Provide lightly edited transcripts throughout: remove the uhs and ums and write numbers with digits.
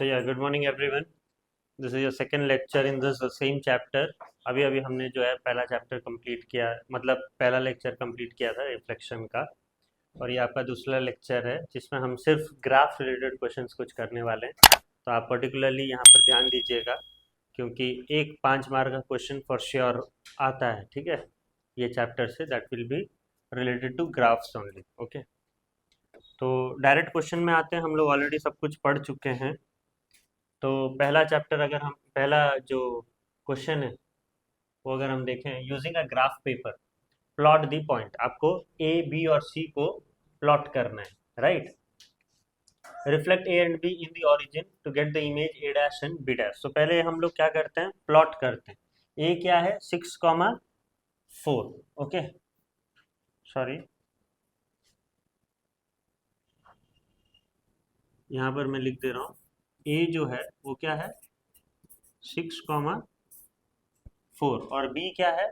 So yeah, good morning everyone. This is your second lecture in this same chapter. अभी अभी हमने जो है पहला चैप्टर कंप्लीट किया, मतलब पहला लेक्चर कंप्लीट किया था रिफ्लेक्शन का, और ये आपका दूसरा लेक्चर है जिसमें हम सिर्फ ग्राफ रिलेटेड क्वेश्चंस कुछ करने वाले हैं। तो आप पर्टिकुलरली यहाँ पर ध्यान दीजिएगा क्योंकि एक 5 मार्क का क्वेश्चन फॉर श्योर आता है, ठीक है, ये चैप्टर से, that will be related to graphs only. Okay, तो डायरेक्ट क्वेश्चन में आते हैं। हम लोग ऑलरेडी सब कुछ पढ़ चुके हैं। तो पहला चैप्टर, अगर हम पहला जो क्वेश्चन है वो अगर हम देखें, using a graph paper plot the point, आपको ए बी और सी को प्लॉट करना है, right. Reflect A and B in the origin to get the image A dash and B dash. तो पहले हम लोग क्या करते हैं, प्लॉट करते हैं। ए क्या है, 6,4। ओके, सॉरी, यहाँ पर मैं लिख दे रहा हूँ, ए जो है वो क्या है 6,4, और बी क्या है,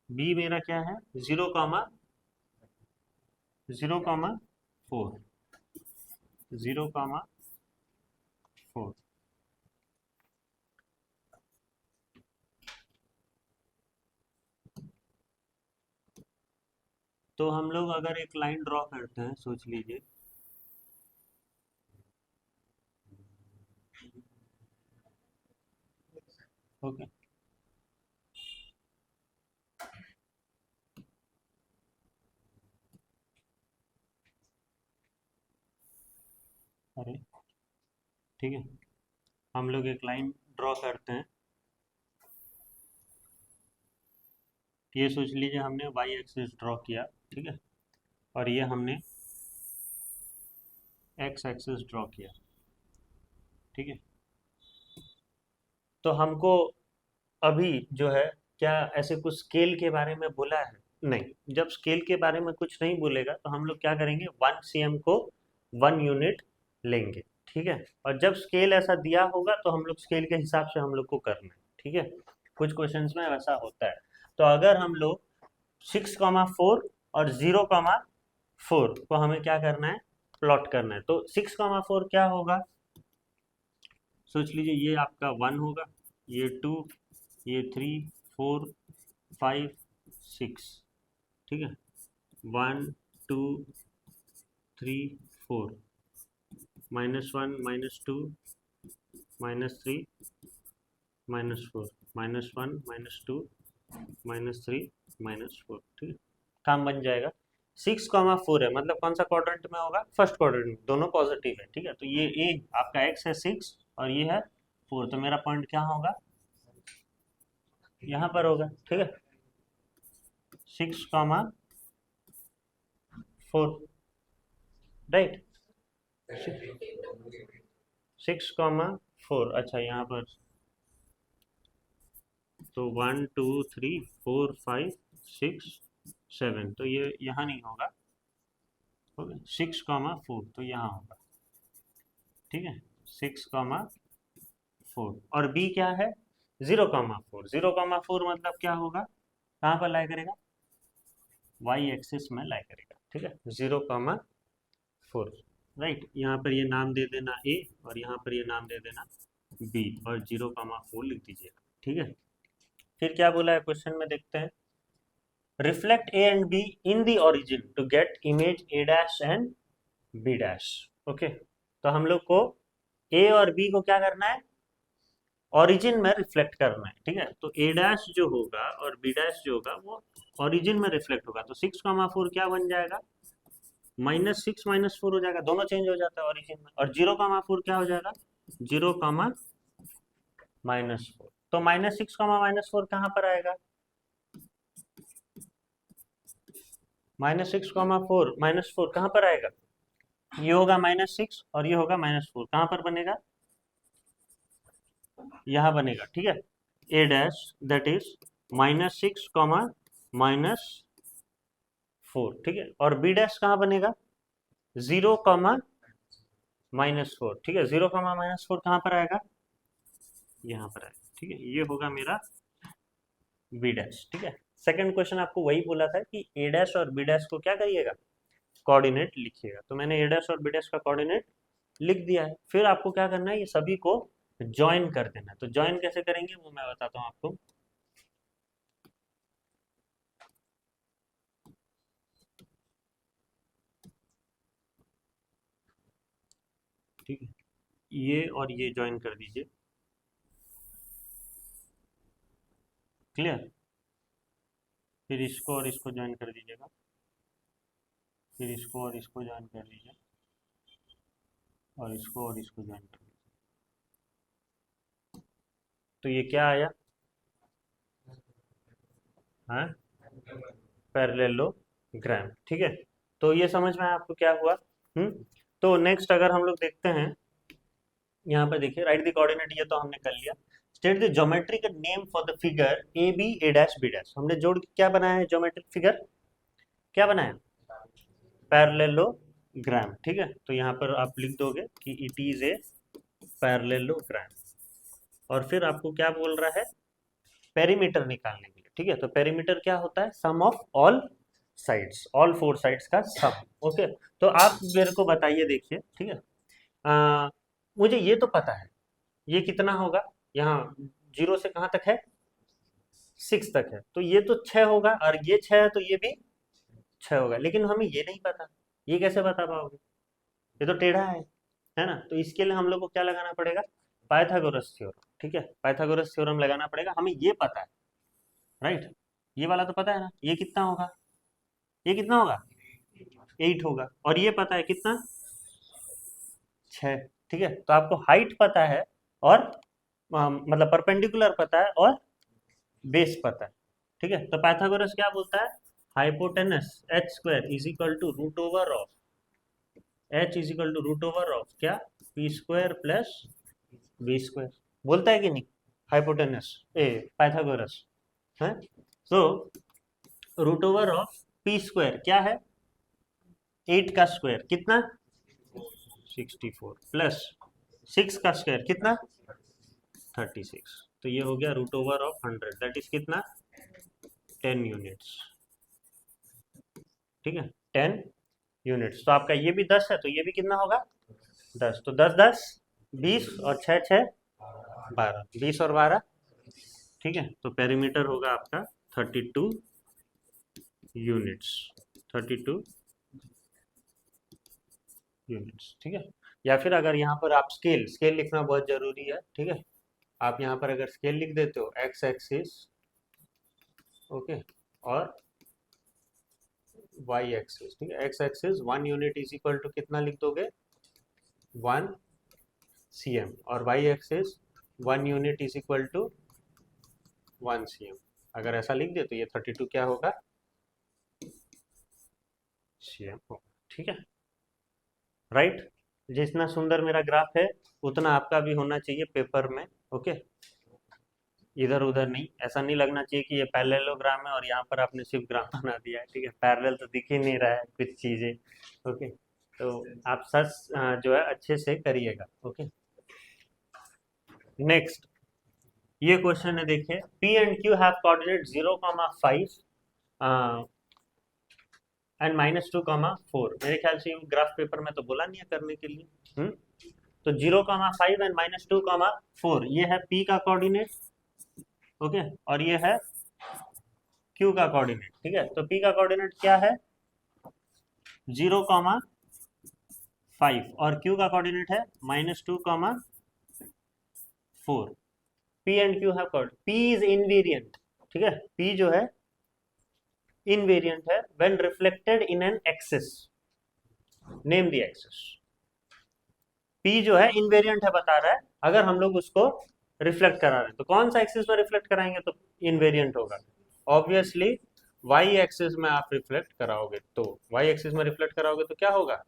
बी मेरा क्या है 0,4, 0,4। तो हम लोग अगर एक लाइन ड्रॉ करते हैं, सोच लीजिए, ओके, अरे ठीक है, हम लोग एक लाइन ड्रॉ करते हैं। ये सोच लीजिए हमने वाई एक्सिस ड्रॉ किया, ठीक है, और ये हमने एक्स एक्सिस ड्रॉ किया, ठीक है। तो हमको अभी जो है, क्या ऐसे कुछ स्केल के बारे में बोला है? नहीं। जब स्केल के बारे में कुछ नहीं बोलेगा तो हम लोग क्या करेंगे, 1 cm को 1 यूनिट लेंगे, ठीक है। और जब स्केल ऐसा दिया होगा तो हम लोग स्केल के हिसाब से हम लोग को करना है, ठीक है। कुछ क्वेश्चंस में वैसा होता है। तो अगर हम लोग 6,4 और 0,4 को हमें क्या करना है, प्लॉट करना है। तो 6,4 क्या होगा, सोच लीजिए, ये आपका 1 होगा, ये 2, ये 3, 4, 5, 6, ठीक है, 1, 2, 3, 4, -1, -2, -3, -4, -1, -2, -3, -4, ठीक है, काम बन जाएगा। 6,4 है, मतलब कौन सा क्वाड्रेंट में होगा, फर्स्ट क्वाड्रेंट में, दोनों पॉजिटिव है, ठीक है। तो ये ए आपका एक्स है 6 और ये है 4, तो मेरा पॉइंट क्या होगा, यहाँ पर होगा, ठीक है, 6,4, राइट, 6,4। अच्छा, यहाँ पर तो 1, 2, 3, 4, 5, 6, 7, तो ये यहाँ नहीं होगा, 6,4 तो यहाँ होगा, ठीक है, 6,4। और बी क्या है 0,4, 0,4 मतलब क्या होगा, कहाँ पर लाई करेगा, वाई एक्सिस में लाई करेगा, ठीक है, 0,4, राइट। यहाँ पर ये नाम दे देना ए और यहाँ पर ये नाम दे देना बी और 0,4 लिख दीजिएगा, ठीक है। फिर क्या बोला है क्वेश्चन में, देखते हैं। Reflect A and B in the origin to get image A dash and B dash. Okay, तो हम लोग को ए और बी को क्या करना है, ओरिजिन में रिफ्लेक्ट करना है, ठीक है। तो ए डैश जो होगा और बी डैश जो होगा वो ओरिजिन में रिफ्लेक्ट होगा। तो 6,4 क्या बन जाएगा, -6 -4 हो जाएगा, दोनों चेंज हो जाता है ओरिजिन में। और 0,4 क्या हो जाएगा, 0,-4। तो -6, -4 कहाँ पर आएगा, -6,4 -4 कहाँ पर आएगा, ये होगा -6 और ये होगा -4, कहाँ पर बनेगा, यहाँ बनेगा, ठीक है। ए डैश दैट इज -6, -4, ठीक है। और बी डैश कहाँ बनेगा, 0, -4, ठीक है। 0, -4 कहाँ पर आएगा, यहाँ पर आएगा, ठीक है। ये होगा मेरा बी डैश, ठीक है। सेकंड क्वेश्चन आपको वही बोला था कि ए डैश और बी डैश को क्या करिएगा, कोऑर्डिनेट लिखिएगा। तो मैंने ए डैश और बी डैश का कोऑर्डिनेट लिख दिया है। फिर आपको क्या करना है, ये सभी को ज्वाइन कर देना है। तो ज्वाइन कैसे करेंगे वो मैं बताता हूँ आपको। ठीक है, ये और ये ज्वाइन कर दीजिए। क्लियर। फिर इसको और इसको ज्वाइन कर दीजिएगा। फिर इसको और इसको ज्वाइन कर दीजिए, और इसको और इसको ज्वाइन कर दीजिए। तो ये क्या आया? हाँ, पैरेललोग्राम। ठीक है, तो ये समझ में आया आपको क्या हुआ? हम्म। तो नेक्स्ट अगर हम लोग देखते हैं, यहाँ पे देखिए, राइट द कोऑर्डिनेट, ये तो हमने कर लिया। State the geometrical name for the figure A B A dash B dash. हमने जोड़ के क्या बनाया है? ज्योमेट्रिक फिगर क्या बनाया? पैरेललोग्राम। ठीक है, तो यहाँ पर आप लिख दोगे कि इट इज ए पैरेललोग्राम। और फिर आपको क्या बोल रहा है? पेरीमीटर निकालने के लिए। ठीक है, तो पेरीमीटर क्या होता है? Sum of all sides, all four sides का सम। ओके, तो आप मेरे को बताइए, देखिए, ठीक है, मुझे ये तो पता है, ये कितना होगा? यहाँ 0 से कहाँ तक है? 6 तक है, तो ये तो 6 होगा, और ये 6 है तो ये भी 6 होगा। लेकिन हमें ये नहीं पता, ये कैसे बता पाओगे? ये तो टेढ़ा है ना? तो इसके लिए हम लोग को क्या लगाना पड़ेगा? Pythagoras theorem. ठीक है, पाइथागोरस थ्योरम लगाना पड़ेगा। हमें ये पता है, राइट, ये वाला तो पता है ना, ये कितना होगा? ये कितना होगा? 8 होगा। और ये पता है कितना? 6। ठीक है, तो आपको हाइट पता है, और मतलब परपेंडिकुलर पता है, और बेस पता है। ठीक है, तो पाइथागोरस क्या बोलता है? Hypotenuse H square is equal to root over of H is equal to root over of क्या? P square plus B square. बोलता है कि नहीं? हाइपोटेनस ए पाइथागोरस है। तो root over of P square क्या है? 8 का स्क्वायर कितना? 64 प्लस 6 का स्क्वायर कितना? 36। तो ये हो गया root over of 100, that is कितना? 10 यूनिट्स। ठीक है, 10 यूनिट्स। तो आपका ये भी 10 है, तो ये भी कितना होगा? 10। तो 10 10 20, और 6 6 12, 20 और 12। ठीक है, तो पेरीमीटर होगा आपका 32 यूनिट्स। 32 यूनिट्स। ठीक है, या फिर अगर यहाँ पर आप स्केल स्केल लिखना बहुत जरूरी है। ठीक है, आप यहाँ पर अगर स्केल लिख देते हो, एक्स एक्सिस, ओके, और वाई एक्सिस। ठीक है, X axis 1 unit is equal to कितना लिख दोगे? 1 cm, और Y axis 1 unit is equal to 1 cm। अगर ऐसा लिख दे तो ये 32 क्या होगा? cm होगा। ठीक है, राइट। जितना सुंदर मेरा ग्राफ है, उतना आपका भी होना चाहिए पेपर में। ओके, इधर उधर नहीं, ऐसा नहीं लगना चाहिए कि ये पैरेललोग्राम है और यहाँ पर आपने सिर्फ ग्राफ बना दिया है। ठीक है, पैरेलल तो दिख ही नहीं रहा है कुछ चीजें। ओके, तो आप सर्च जो है अच्छे से करिएगा। ओके, नेक्स्ट ये क्वेश्चन है, देखिए, P and Q have coordinate 0,5 and -2,4। मेरे ख्याल से ग्राफ पेपर में तो बोला नहीं है करने के लिए। तो 0,5 एंड -2,4 ये है पी का कोऑर्डिनेट। ओके, और ये है क्यू का कोऑर्डिनेट। ठीक है, तो पी का कोऑर्डिनेट क्या है? 0,5, और क्यू का कोऑर्डिनेट है -2,4। P and Q have coordinate, P is invariant. ठीक है, पी जो है इनवेरिएंट है when reflected in an axis. Name the axis. P जो है इनवेरिएंट है, बता रहा है, अगर हम लोग उसको रिफ्लेक्ट करा रहे हैं तो कौन सा एक्सिस में रिफ्लेक्ट कराएंगे तो इनवेरिएंट होगा? ऑब्वियसली वाई एक्सिस में आप रिफ्लेक्ट कराओगे, तो वाई एक्सिस में रिफ्लेक्ट कराओगे तो क्या होगा?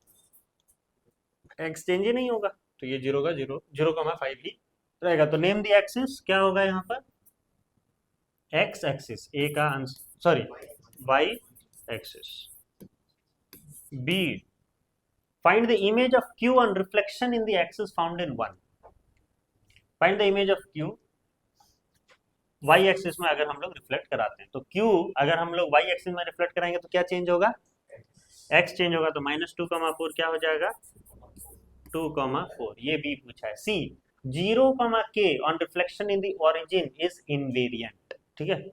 एक्सचेंज ही नहीं होगा, तो ये 0 का 0, 0,5 ही रहेगा। तो नेम द एक्सिस क्या होगा यहाँ पर? एक्स एक्सिस, ए का answer, sorry, Y axis. B, find the image of q on reflection in the axis found in 1। find the image of q y axis में अगर हम लोग रिफ्लेक्ट कराते हैं, तो q अगर हम लोग y एक्सिस में रिफ्लेक्ट कराएंगे तो क्या चेंज होगा? x चेंज होगा। तो -2,4 क्या हो जाएगा? 2,4 ये बी पूछा है। सी 0,k on reflection in the origin is invariant. ठीक है,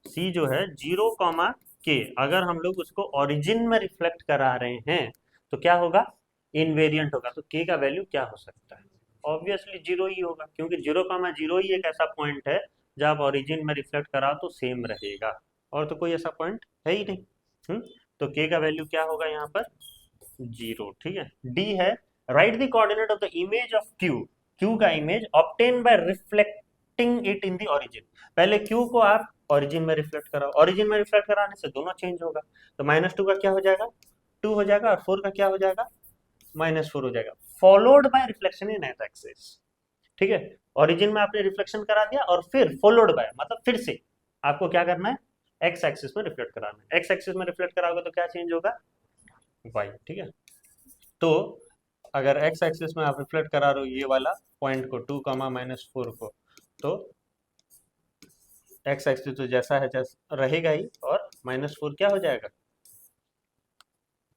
सी जो है 0,k अगर हम लोग उसको ओरिजिन में रिफ्लेक्ट करा रहे हैं तो क्या होगा, इनवेरिएंट होगा। तो k का वैल्यू क्या हो सकता है, ऑब्वियसली जीरो ही होगा, क्योंकि 0,0 ही एक ऐसा पॉइंट है जब आप ओरिजिन में रिफ्लेक्ट कराओ तो सेम रहेगा, और तो कोई ऐसा पॉइंट है ही नहीं। तो k का वैल्यू क्या होगा यहाँ पर, जीरो। ठीक है, डी है write the coordinate of the image of Q, Q का image obtain by reflecting it in the origin. पहले क्यू को आप ओरिजिन में रिफ्लेक्ट कराओ, ओरिजिन में रिफ्लेक्ट कराने से दोनों चेंज होगा, तो -2 का क्या हो जाएगा, 2 हो जाएगा, और 4 का क्या हो जाएगा, -4 हो जाएगा, followed by reflection in x axis. ठीक है, ओरिजिन में आपने रिफ्लेक्शन करा दिया और फिर फॉलोड बाय मतलब फिर से आपको क्या करना है, एक्स एक्सिस में रिफ्लेक्ट कराना है। एक्स एक्सिस में रिफ्लेक्ट कराओगे तो क्या चेंज होगा, वाई। ठीक है, तो अगर एक्स एक्सिस में आप रिफ्लेक्ट करा रहे हो ये वाला पॉइंट को 2,-4 को, तो एक्स एक्सिस तो जैसा है जैसा रहेगा ही, और -4 क्या हो जाएगा,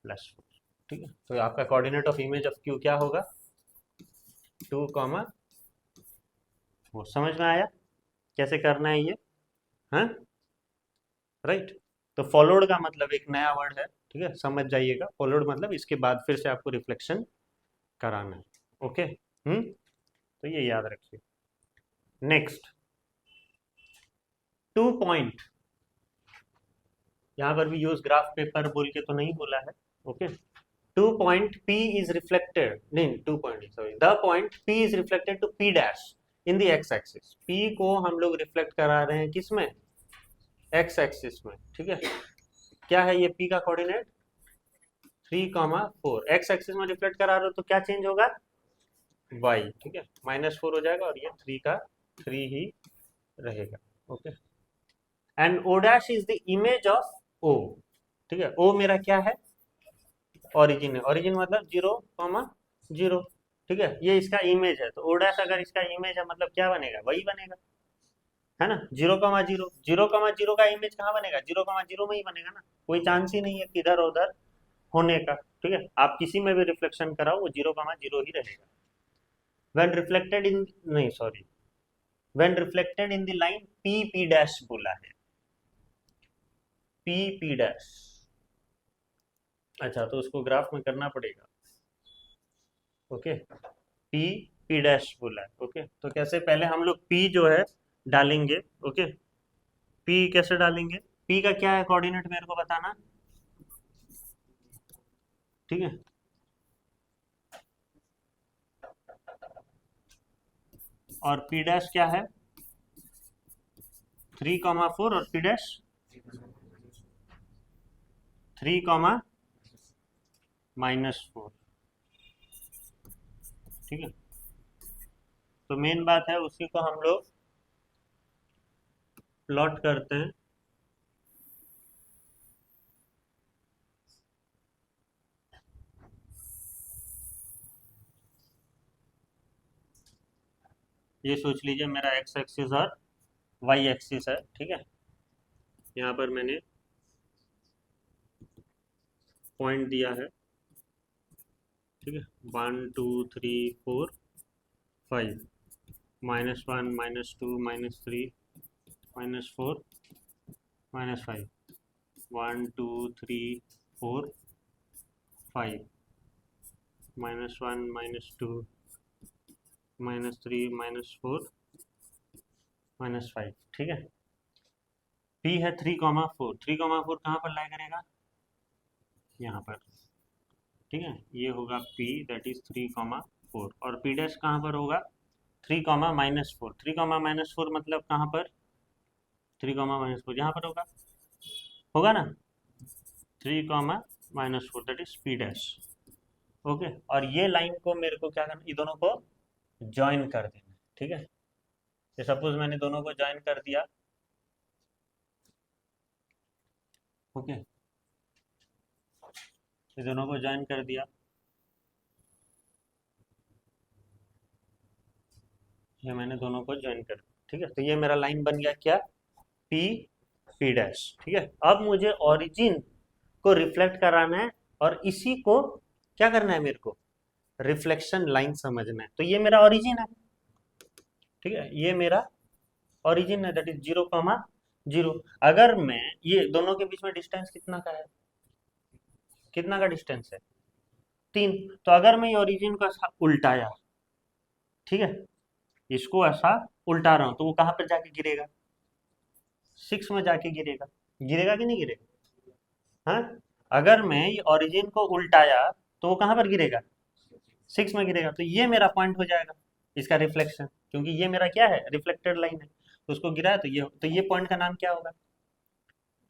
+4। ठीक है, तो आपका coordinate of image of Q क्या होगा, 2,4। समझ में आया कैसे करना है ये, हाँ राइट। तो फॉलोड का मतलब एक नया वर्ड है, ठीक है, समझ जाइएगा। फॉलोड मतलब इसके बाद फिर से आपको रिफ्लेक्शन कराना है। ओके, तो ये याद रखिए। नेक्स्ट 2 पॉइंट, यहां पर भी यूज ग्राफ पेपर बोल के तो नहीं बोला है। Okay, 2 point P is reflected, नहीं 2 point sorry, the point P is reflected to P dash in the X axis. P को हम लोग रिफ्लेक्ट करा रहे हैं किस में, एक्स एक्सिस में। ठीक है, क्या है ये P का कोऑर्डिनेट, 3,4। एक्स एक्सिस में रिफ्लेक्ट करा रहे हो तो क्या चेंज होगा, y। ठीक है, -4 हो जाएगा और ये 3 का 3 ही रहेगा। Okay, and o dash is the image of o। ठीक है, o मेरा क्या है, ओरिजिन है, ओरिजिन मतलब 0,0। ठीक है, ये इसका इमेज है, तो o डैश अगर इसका इमेज है मतलब क्या बनेगा, वही बनेगा, है ना। 0,0, 0,0 का इमेज कहाँ बनेगा, 0,0 में ही बनेगा ना, कोई चांस ही नहीं है किधर उधर होने का। ठीक है, आप किसी में भी रिफ्लेक्शन कराओ वो 0,0 ही रहेगा। when reflected in, नहीं sorry, when reflected in the line p dash बोला है, p डैश। अच्छा, तो उसको ग्राफ में करना पड़ेगा। ओके, p डैश बोला है। ओके, तो कैसे, पहले हम लोग p जो है डालेंगे। ओके, p कैसे डालेंगे, p का क्या है कोऑर्डिनेट मेरे को बताना। ठीक है, और p डैश क्या है, 3,4 और p डैश 3,-4। ठीक है, तो मेन बात है उसी को हम लोग प्लॉट करते हैं। ये सोच लीजिए मेरा एक्स एक्सिस और वाई एक्सिस है। ठीक है, यहाँ पर मैंने पॉइंट दिया है। ठीक है, 1 2 3 4 5, -1 -2 -3 -4 -5, 1 2 3 4 5, -1 -2 -3 -4 -5। ठीक है, P है 3,4, 3,4 कहाँ पर लाई करेगा, यहाँ पर। ठीक है, ये होगा P दैट इज 3,4, और P डैश कहाँ पर होगा, 3,-4। 3,-4 मतलब कहाँ पर, 3,-4 यहाँ पर होगा, होगा ना, 3,-4 that is P dash. Okay, और ये लाइन को मेरे को क्या करना, ये दोनों को ज्वाइन कर देना। ठीक है, ये सपोज मैंने दोनों को ज्वाइन कर दिया। ओके, ये दोनों को ज्वाइन कर दिया, ये मैंने दोनों को ज्वाइन कर दिया। ठीक है, तो ये मेरा लाइन बन गया क्या, P डैश। ठीक है, अब मुझे ओरिजिन को रिफ्लेक्ट कराना है और इसी को क्या करना है मेरे को, रिफ्लेक्शन लाइन समझना है। तो ये मेरा ओरिजिन है, ठीक है, ये मेरा ओरिजिन है, दैट इज 0,0। अगर मैं ये दोनों के बीच में डिस्टेंस कितना का है, कितना का डिस्टेंस है, 3। तो अगर मैं ये ओरिजिन को ऐसा उल्टाया, ठीक है, इसको ऐसा उल्टा रहा हूं, तो वो कहां पर जाके गिरेगा, 6 में जाके गिरेगा। गिरेगा कि नहीं गिरेगा? हाँ, अगर मैं ये ओरिजिन को उल्टाया तो वो कहां पर गिरेगा, 6 में गिरेगा। तो ये मेरा पॉइंट हो जाएगा, इसका रिफ्लेक्शन, क्योंकि ये मेरा क्या है, रिफ्लेक्टेड लाइन है, तो उसको गिराया तो ये पॉइंट का नाम क्या होगा,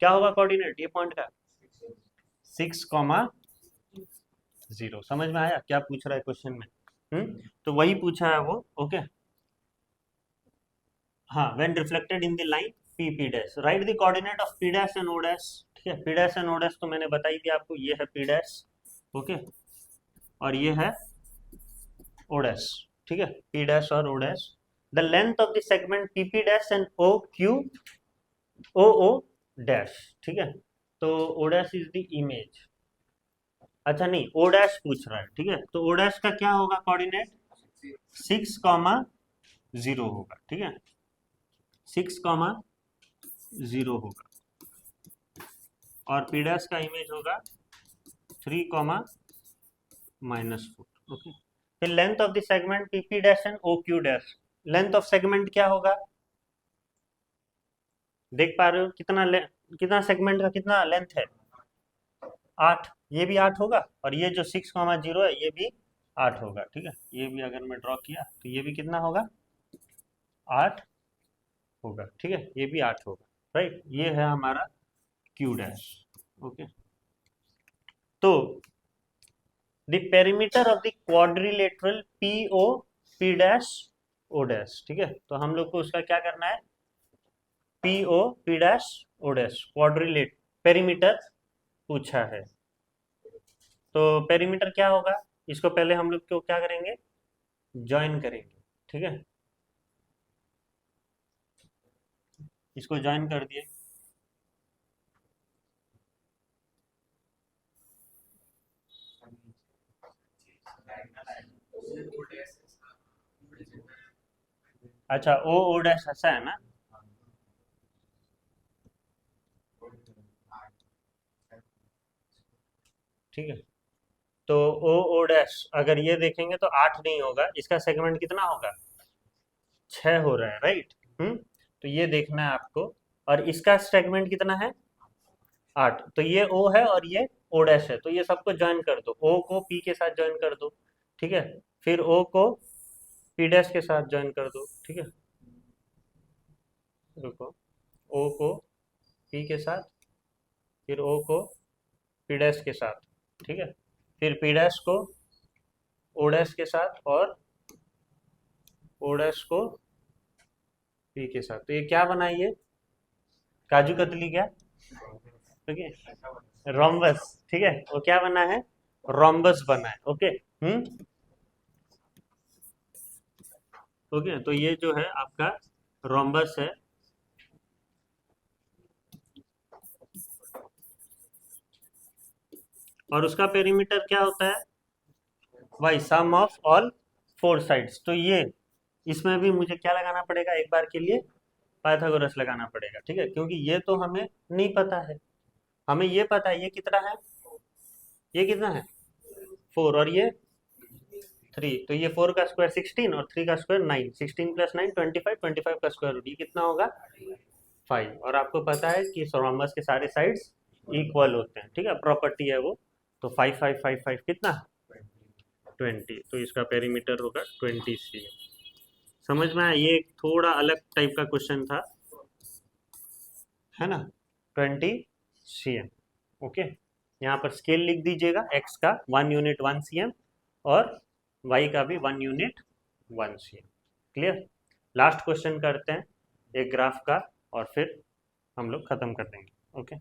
क्या होगा कोऑर्डिनेट ये पॉइंट का, 6,0। समझ में आया क्या पूछ रहा है क्वेश्चन में? तो वही पूछा है वो। ओके, हाँ, when reflected in the line P P dash, right the coordinate of P dash and O dash. ठीक है, P dash and O dash तो मैंने बताई थी आपको, ये है पी डैश, ओके, और ये है ओ डैश। ठीक है, पी डैश और O dash. The length of the segment P P dash and O Q O O dash. ठीक है, तो O dash is the image, अच्छा नहीं, ओ डैश पूछ रहा है, ठीक है, तो ओ डैश का क्या होगा कोऑर्डिनेट, 6,0 होगा। ठीक है, 6,0 होगा, और पी डैश का इमेज होगा 3,-4। ओके, फिर length of the segment P P dash and O Q dash. Length of segment क्या होगा, देख पा रहे हो कितना सेगमेंट का कितना लेंथ है, 8। ये भी 8 होगा, और ये जो 6,0 है ये भी 8 होगा। ठीक है, ये भी अगर मैं ड्रॉ किया तो ये भी कितना होगा, 8 होगा। ठीक है, ये भी 8 होगा, राइट, ये है हमारा क्यू डैश। ओके, तो the perimeter of the quadrilateral P O P dash O dash. ठीक है, तो हम लोग को उसका क्या करना है, P O P dash O dash quadrilateral perimeter पूछा है। तो पेरीमीटर क्या होगा, इसको पहले हम लोग क्यों क्या करेंगे, ज्वाइन करेंगे। ठीक है, इसको ज्वाइन कर दिए, अच्छा ओ ओ डैश ऐसा है ना, ठीक है, तो ओ ओ डैश अगर ये देखेंगे तो 8 नहीं होगा, इसका सेगमेंट कितना होगा, 6 हो रहा है, राइट। तो ये देखना है आपको, और इसका सेगमेंट कितना है, 8। तो ये ओ है और ये ओ डैश है, तो ये सबको ज्वाइन कर दो, ओ को पी के साथ ज्वाइन कर दो। ठीक है, फिर ओ को पी डैश के साथ ज्वाइन कर दो। ठीक है, रुको, ओ को पी के साथ, फिर ओ को पी डैश के साथ। ठीक है, फिर पी डैश को ओ डैश के साथ, और ओ डैश को पी के साथ। तो ये क्या बना, ये काजू कतली क्या, ठीक है, रोम्बस। ठीक है, वो क्या बना है, रोम्बस बना है। ओके, ओके, तो ये जो है आपका रोम्बस है, और उसका पेरीमीटर क्या होता है, why sum of all 4 sides. तो ये इसमें भी मुझे क्या लगाना पड़ेगा, एक बार के लिए पाइथागोरस लगाना पड़ेगा। ठीक है, क्योंकि ये तो हमें नहीं पता है, हमें ये पता है ये कितना है, ये कितना है 4, और ये 3। तो ये 4 का स्क्वायर 16 और 3 का स्क्वायर 9, 16 + 9 25, 25 का स्क्वायर रूट ये कितना होगा, 5। और आपको पता है कि रोम्बस के सारे साइड्स इक्वल होते हैं। ठीक है, प्रॉपर्टी है वो। तो 5 5 5 5 कितना, 20। तो इसका पेरीमीटर होगा 20 cm। समझ में आया, ये एक थोड़ा अलग टाइप का क्वेश्चन था, है ना, 20 cm। ओके, यहाँ पर स्केल लिख दीजिएगा, एक्स का 1 यूनिट 1 cm, और वाई का भी 1 unit 1 cm। Clear, last question करते हैं एक ग्राफ का, और फिर हम लोग खत्म कर देंगे। ओके,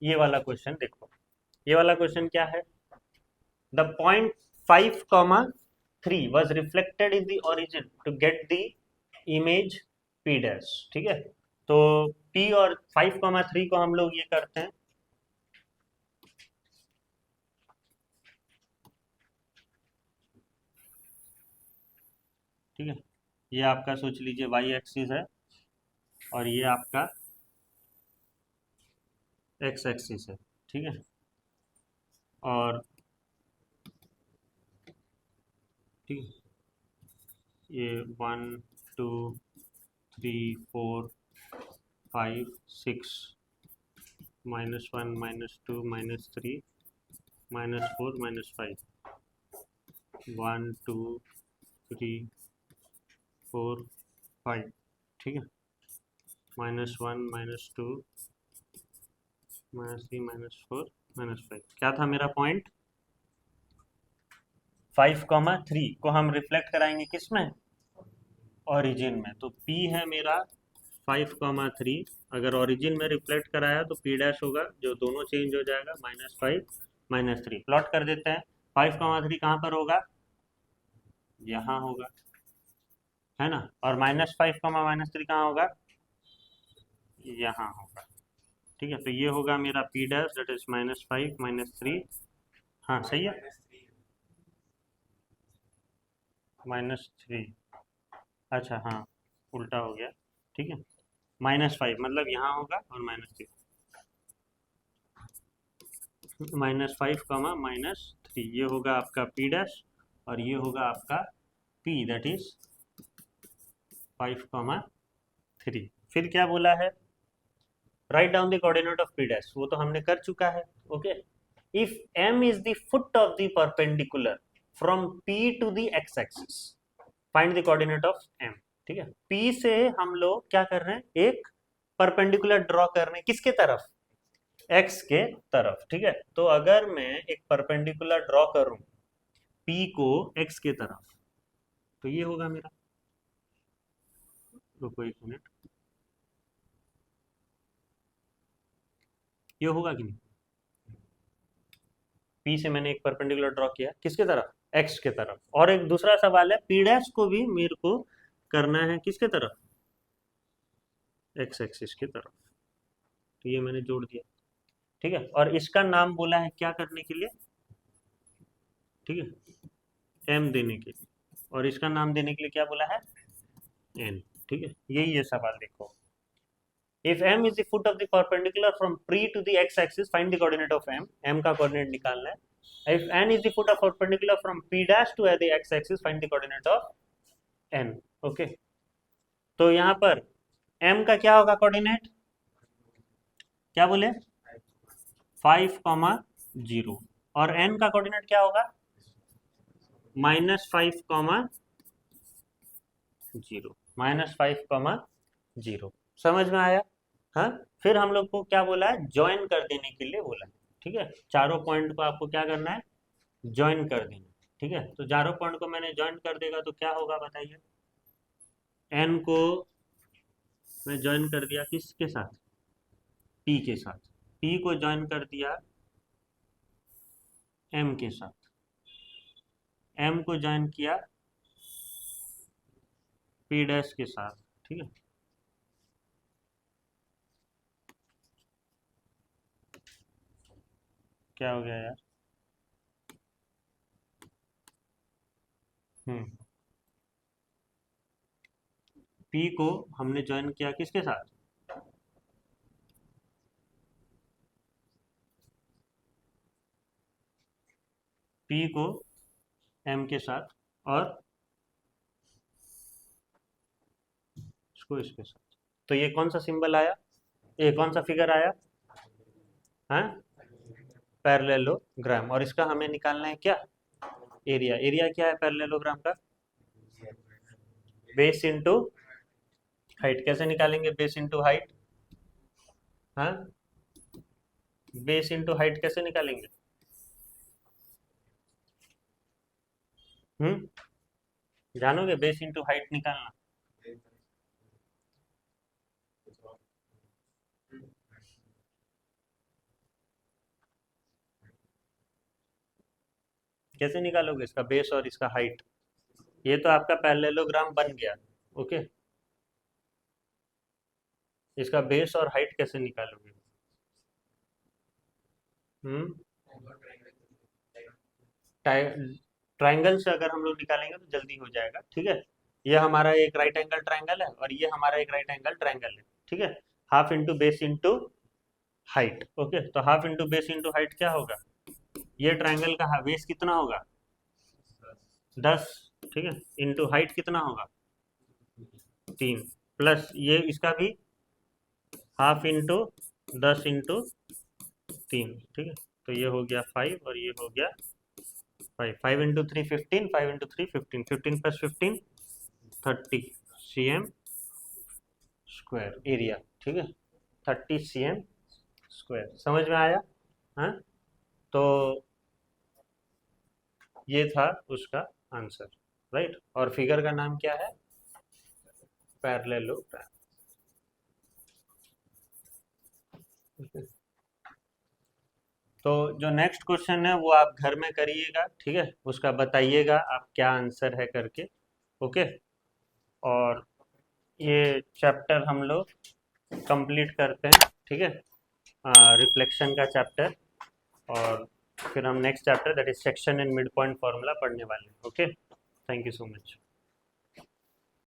ये वाला क्वेश्चन देखो, ये वाला क्वेश्चन क्या है, the point 5,3 was reflected in the origin to get the image p dash। ठीक है, तो p और 5,3 को हम लोग ये करते हैं, ठीक है। ये आपका सोच लीजिए वाई एक्सिस है और ये आपका एक्स एक्सिस है, ठीक है। और ठीक है, ये 1 2 3 4 5 6 -1 -2 -3 -4 -5 1 2 3 4 5, ठीक है। -1 -2 -3 -4 -5, क्या था मेरा पॉइंट? 5,3 को हम रिफ्लेक्ट कराएंगे किस में? ओरिजिन में। तो P है मेरा 5,3, अगर ओरिजिन में रिफ्लेक्ट कराया तो P डैश होगा, जो दोनों चेंज हो जाएगा, -5 -3। प्लॉट कर देते हैं। 5,3 कहाँ पर होगा? यहाँ होगा, है ना। और -5 -3 कहाँ होगा? यहाँ होगा, ठीक है। तो ये होगा मेरा P डैश, दैट इज -5 -3। हाँ सही है, -3। अच्छा हाँ, उल्टा हो गया, ठीक है। -5 मतलब यहाँ होगा और -3, -5 -3, ये होगा आपका P डैश और ये होगा आपका P, दैट इज 5,3। फिर क्या बोला है? Write down the coordinate of P dash, वो तो हमने कर चुका है, okay. If M is the foot of the perpendicular from P to the x axis, find the coordinate of M, ठीक है। P से हम लोग क्या कर रहे हैं? एक परपेंडिकुलर ड्रॉ कर रहे हैं, किसके तरफ? x के तरफ, ठीक है। तो अगर मैं एक परपेंडिकुलर ड्रॉ करूं P को x के तरफ, तो ये होगा मेरा, रुको एक मिनट, ये होगा कि नहीं? P से मैंने एक परपेंडिकुलर ड्रॉ किया किसके तरफ? x के तरफ। और एक दूसरा सवाल है, P डैश को भी मेरे को करना है किसके तरफ? x एक्सिस की तरफ। तो ये मैंने जोड़ दिया, ठीक है। और इसका नाम बोला है क्या करने के लिए? ठीक है, m देने के लिए। और इसका नाम देने के लिए क्या बोला है? n, ठीक है। यही ये सवाल देखो। If m is the foot of the perpendicular from P to the x axis, find the coordinate of m. m का कोऑर्डिनेट निकालना है। If n is the foot of perpendicular from P dash to the x axis, find the coordinate of n. Okay, तो यहाँ पर m का क्या होगा coordinate? क्या बोले? 5,0। और n का कोऑर्डिनेट क्या होगा? -5,0, -5,0। समझ में आया? हाँ। फिर हम लोग को क्या बोला है? ज्वाइन कर देने के लिए बोला है, ठीक है। चारों पॉइंट को आपको क्या करना है? ज्वाइन कर देना, ठीक है। तो चारों पॉइंट को मैंने ज्वाइन कर देगा तो क्या होगा बताइए? एन को मैं ज्वाइन कर दिया किसके साथ? पी के साथ। पी को ज्वाइन कर दिया एम के साथ। एम को ज्वाइन किया पी डैश के साथ, ठीक है। क्या हो गया यार? हम्म, पी को हमने ज्वाइन किया किसके साथ? पी को एम के साथ, और इसको इसके साथ। तो ये कौन सा सिंबल आया? ये कौन सा फिगर आया? हाँ, पैरेललोग्राम। और इसका हमें निकालना है क्या? एरिया। एरिया क्या है पैरेललोग्राम का? Base into height. कैसे निकालेंगे बेस इंटू हाइट? हाँ, बेस इंटू हाइट कैसे निकालेंगे? जानोगे बेस इंटू हाइट निकालना? कैसे निकालोगे इसका बेस और इसका हाइट? ये तो आपका पैरेललोग्राम बन गया, ओके। इसका बेस और हाइट कैसे निकालोगे? हम्म, ट्राइंगल से अगर हम लोग निकालेंगे तो जल्दी हो जाएगा, ठीक है। ये हमारा एक राइट एंगल ट्रायंगल है और ये हमारा एक राइट एंगल ट्रायंगल है, ठीक है। Half into base into height, okay. तो half into base into height क्या होगा, ये ट्रायंगल का बेस कितना होगा, 10, ठीक है, इंटू हाइट कितना होगा, 3, प्लस ये इसका भी हाफ इंटू 10 इंटू 3, ठीक है। तो ये हो गया 5 और ये हो गया 5, 5 into 3 15, 5 into 3 15, 15 plus 15 30 cm square area, ठीक है, 30 cm स्क्वायर। समझ में आया? हाँ, तो ये था उसका आंसर, राइट। और फिगर का नाम क्या है, पैरेललोग्राम। तो जो नेक्स्ट क्वेश्चन है वो आप घर में करिएगा, ठीक है, उसका बताइएगा आप क्या आंसर है करके, ओके। और ये चैप्टर हम लोग कंप्लीट करते हैं, ठीक है, रिफ्लेक्शन का चैप्टर। और फिर हम next chapter that is section and mid point formula पढ़ने वाले हैं, okay. Thank you so much.